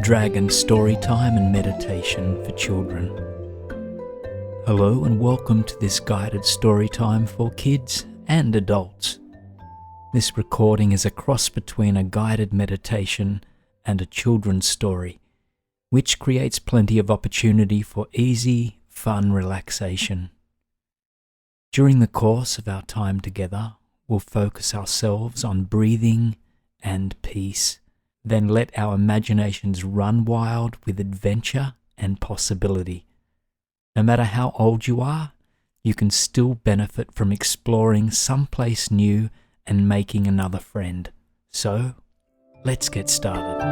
Dragon Storytime and Meditation for Children. Hello and welcome to this guided storytime for kids and adults. This recording is a cross between a guided meditation and a children's story, which creates plenty of opportunity for easy, fun relaxation. During the course of our time together, we'll focus ourselves on breathing and peace. Then let our imaginations run wild with adventure and possibility. No matter how old you are, you can still benefit from exploring someplace new and making another friend. So, let's get started.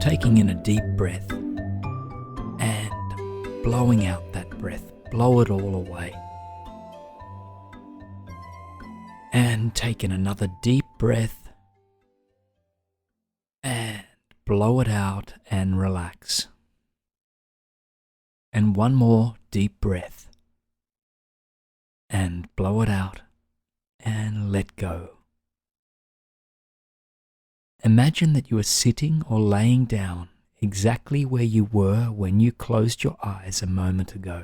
Taking in a deep breath. Blowing out that breath, blow it all away. And take in another deep breath and blow it out and relax. And one more deep breath and blow it out and let go. Imagine that you are sitting or laying down exactly where you were when you closed your eyes a moment ago.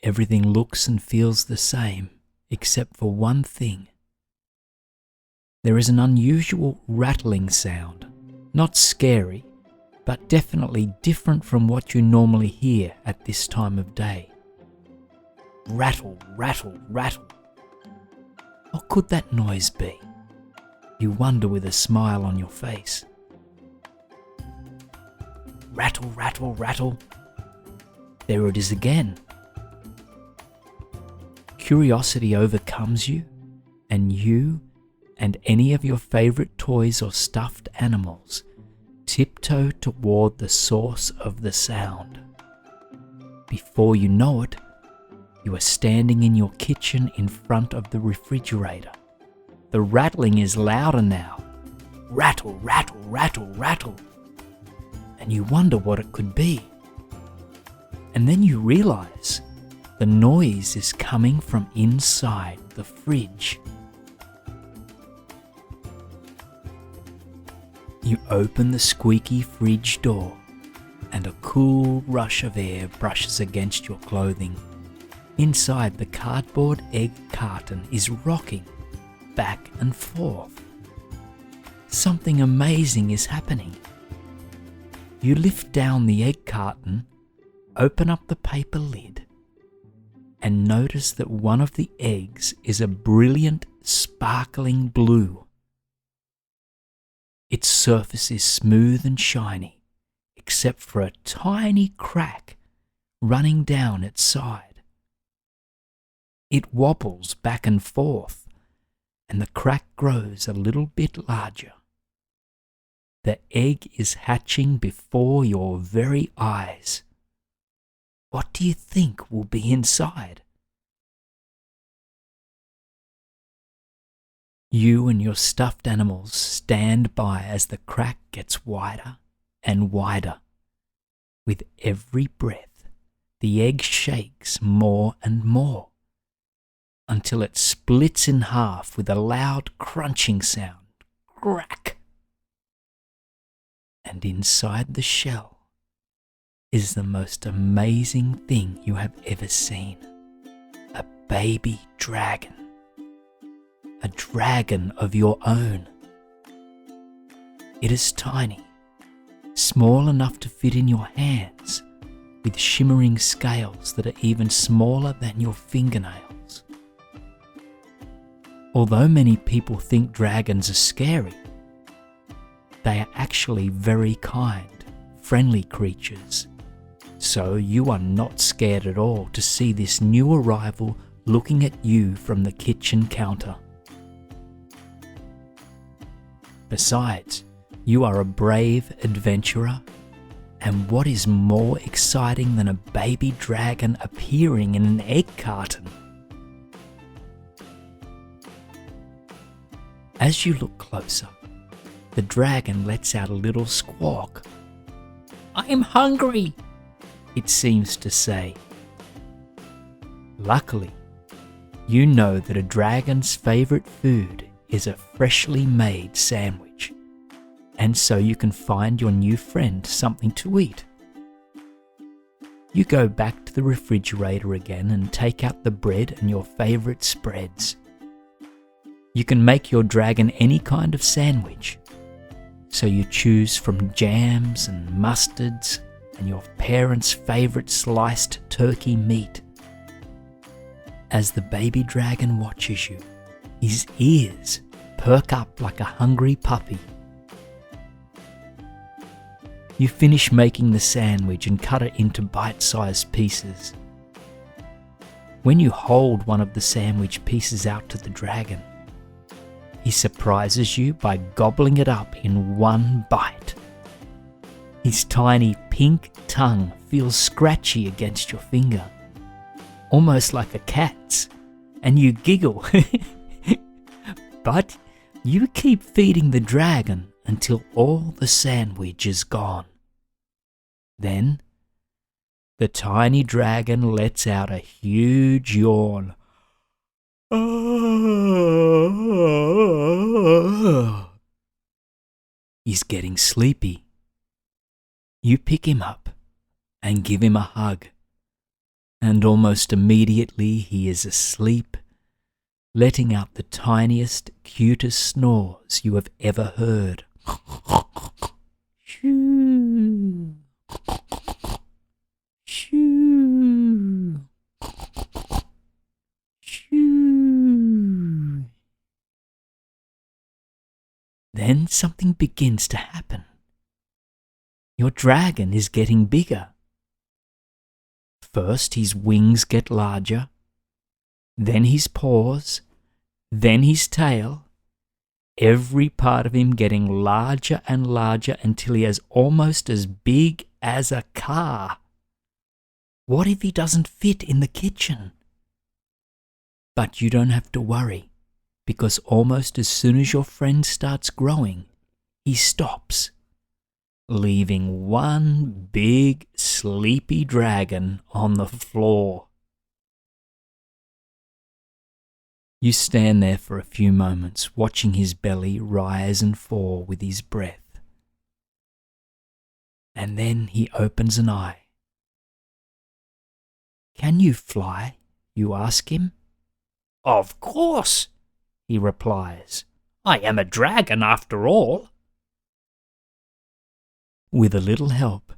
Everything looks and feels the same, except for one thing. There is an unusual rattling sound, not scary, but definitely different from what you normally hear at this time of day. Rattle, rattle, rattle. What could that noise be? You wonder with a smile on your face. Rattle, rattle, rattle. There it is again. Curiosity overcomes you and any of your favorite toys or stuffed animals tiptoe toward the source of the sound. Before you know it, you are standing in your kitchen in front of the refrigerator. The rattling is louder now. Rattle, rattle, rattle, rattle. And you wonder what it could be. And then you realize the noise is coming from inside the fridge. You open the squeaky fridge door and a cool rush of air brushes against your clothing. Inside, the cardboard egg carton is rocking back and forth. Something amazing is happening. You lift down the egg carton, open up the paper lid, and notice that one of the eggs is a brilliant, sparkling blue. Its surface is smooth and shiny, except for a tiny crack running down its side. It wobbles back and forth, and the crack grows a little bit larger. The egg is hatching before your very eyes. What do you think will be inside? You and your stuffed animals stand by as the crack gets wider and wider. With every breath, the egg shakes more and more until it splits in half with a loud crunching sound. Crack! And inside the shell is the most amazing thing you have ever seen. A baby dragon. A dragon of your own. It is tiny, small enough to fit in your hands, with shimmering scales that are even smaller than your fingernails. Although many people think dragons are scary, they are actually very kind, friendly creatures. So you are not scared at all to see this new arrival looking at you from the kitchen counter. Besides, you are a brave adventurer, and what is more exciting than a baby dragon appearing in an egg carton? As you look closer, the dragon lets out a little squawk. "I'm hungry!" it seems to say. Luckily, you know that a dragon's favourite food is a freshly made sandwich, and so you can find your new friend something to eat. You go back to the refrigerator again and take out the bread and your favourite spreads. You can make your dragon any kind of sandwich, so you choose from jams and mustards and your parents' favourite sliced turkey meat. As the baby dragon watches you, his ears perk up like a hungry puppy. You finish making the sandwich and cut it into bite-sized pieces. When you hold one of the sandwich pieces out to the dragon, he surprises you by gobbling it up in one bite. His tiny pink tongue feels scratchy against your finger, almost like a cat's, and you giggle. But you keep feeding the dragon until all the sandwich is gone. Then, the tiny dragon lets out a huge yawn. He's getting sleepy. You pick him up and give him a hug, and almost immediately he is asleep, letting out the tiniest, cutest snores you have ever heard. Shoo. Shoo. Shoo. Then something begins to happen. Your dragon is getting bigger. First his wings get larger, then his paws, then his tail, every part of him getting larger and larger until he is almost as big as a car. What if he doesn't fit in the kitchen? But you don't have to worry, because almost as soon as your friend starts growing, he stops, leaving one big sleepy dragon on the floor. You stand there for a few moments, watching his belly rise and fall with his breath. And then he opens an eye. "Can you fly?" you ask him. "Of course," he replies. "I am a dragon after all." With a little help,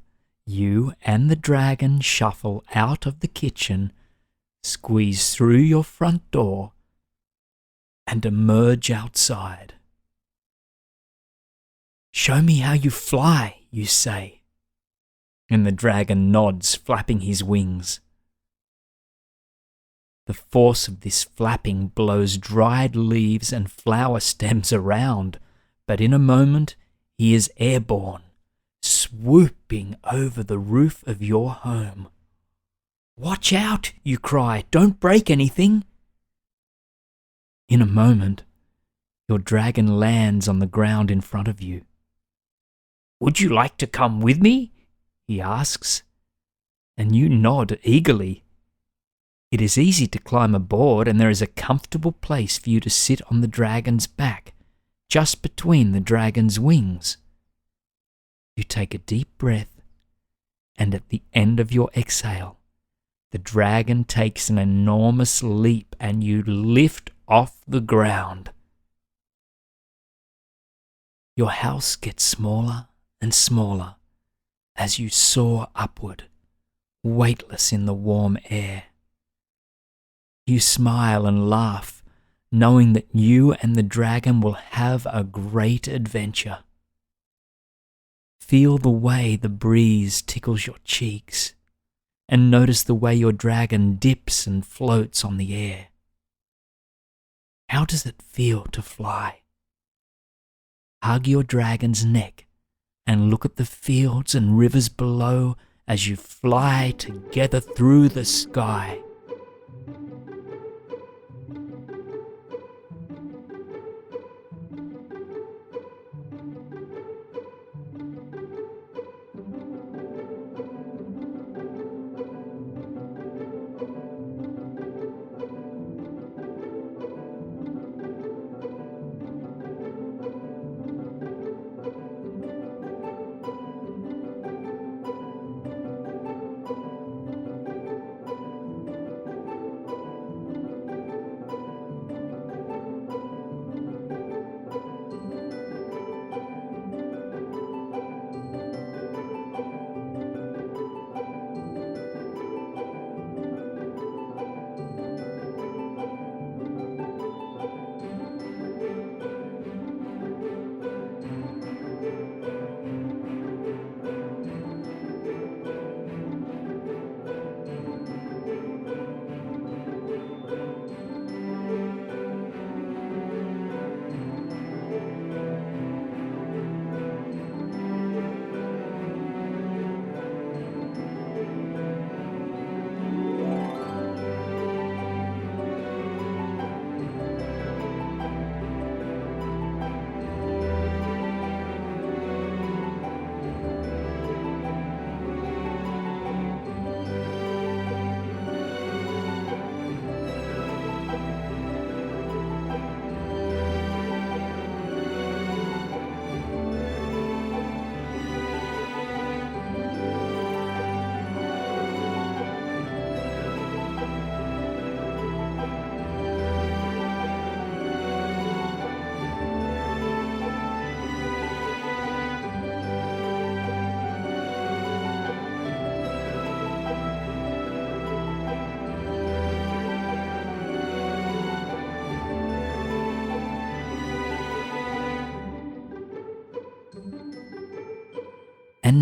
you and the dragon shuffle out of the kitchen, squeeze through your front door, and emerge outside. "Show me how you fly," you say, and the dragon nods, flapping his wings. The force of this flapping blows dried leaves and flower stems around, but in a moment he is airborne, swooping over the roof of your home. "Watch out," you cry, "don't break anything." In a moment, your dragon lands on the ground in front of you. "Would you like to come with me?" he asks, and you nod eagerly. It is easy to climb aboard, and there is a comfortable place for you to sit on the dragon's back, just between the dragon's wings. You take a deep breath, and at the end of your exhale, the dragon takes an enormous leap and you lift off the ground. Your house gets smaller and smaller as you soar upward, weightless in the warm air. You smile and laugh, knowing that you and the dragon will have a great adventure. Feel the way the breeze tickles your cheeks, and notice the way your dragon dips and floats on the air. How does it feel to fly? Hug your dragon's neck and look at the fields and rivers below as you fly together through the sky.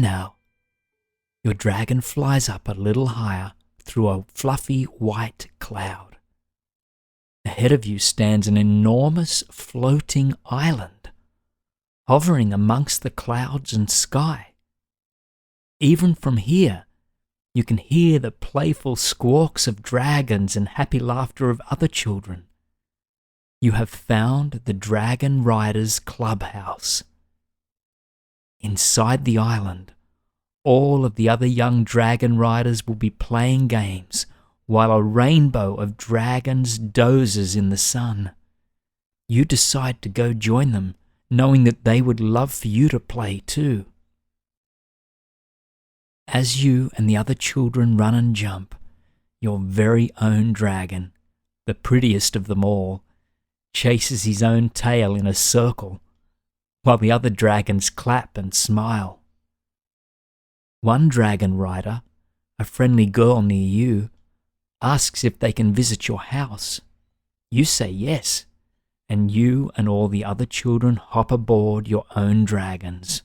now, your dragon flies up a little higher through a fluffy white cloud. Ahead of you stands an enormous floating island, hovering amongst the clouds and sky. Even from here, you can hear the playful squawks of dragons and happy laughter of other children. You have found the Dragon Riders Clubhouse. Inside the island, all of the other young dragon riders will be playing games while a rainbow of dragons dozes in the sun. You decide to go join them, knowing that they would love for you to play too. As you and the other children run and jump, your very own dragon, the prettiest of them all, chases his own tail in a circle, while the other dragons clap and smile. One dragon rider, a friendly girl near you, asks if they can visit your house. You say yes, and you and all the other children hop aboard your own dragons.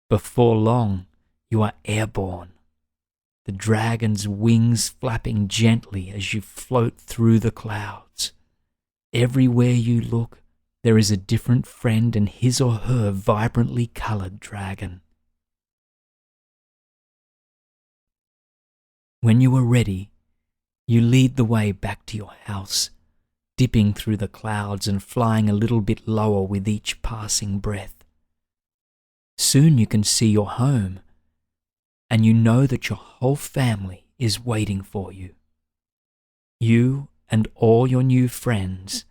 Before long, you are airborne, the dragon's wings flapping gently as you float through the clouds. Everywhere you look, there is a different friend and his or her vibrantly coloured dragon. When you are ready, you lead the way back to your house, dipping through the clouds and flying a little bit lower with each passing breath. Soon you can see your home, and you know that your whole family is waiting for you. You and all your new friends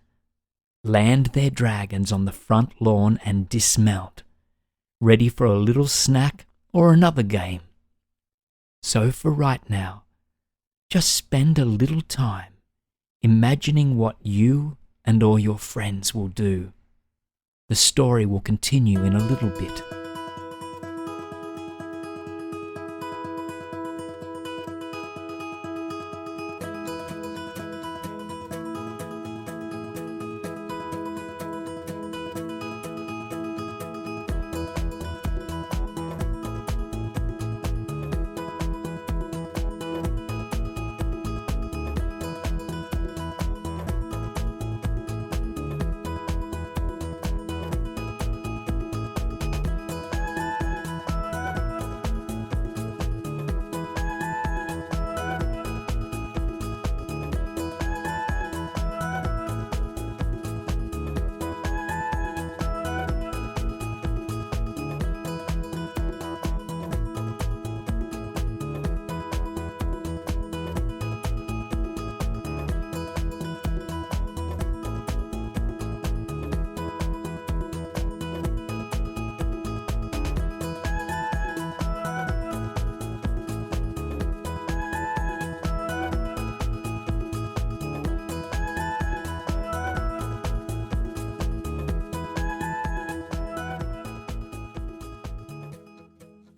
land their dragons on the front lawn and dismount, ready for a little snack or another game. So for right now, just spend a little time imagining what you and all your friends will do. The story will continue in a little bit.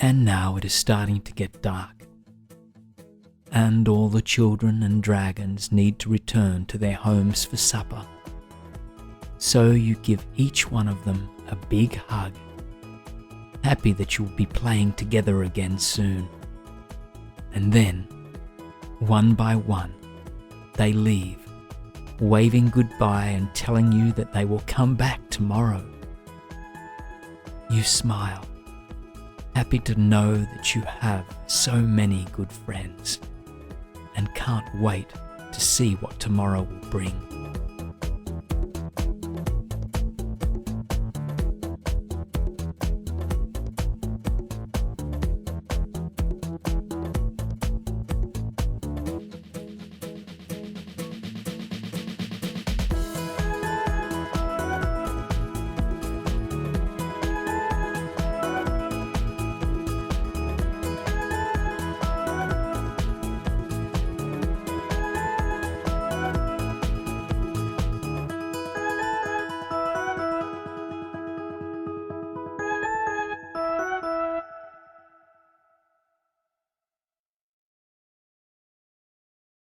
And now it is starting to get dark, and all the children and dragons need to return to their homes for supper. So you give each one of them a big hug, happy that you'll be playing together again soon. And then, one by one, they leave, waving goodbye and telling you that they will come back tomorrow. You smile, happy to know that you have so many good friends, and can't wait to see what tomorrow will bring.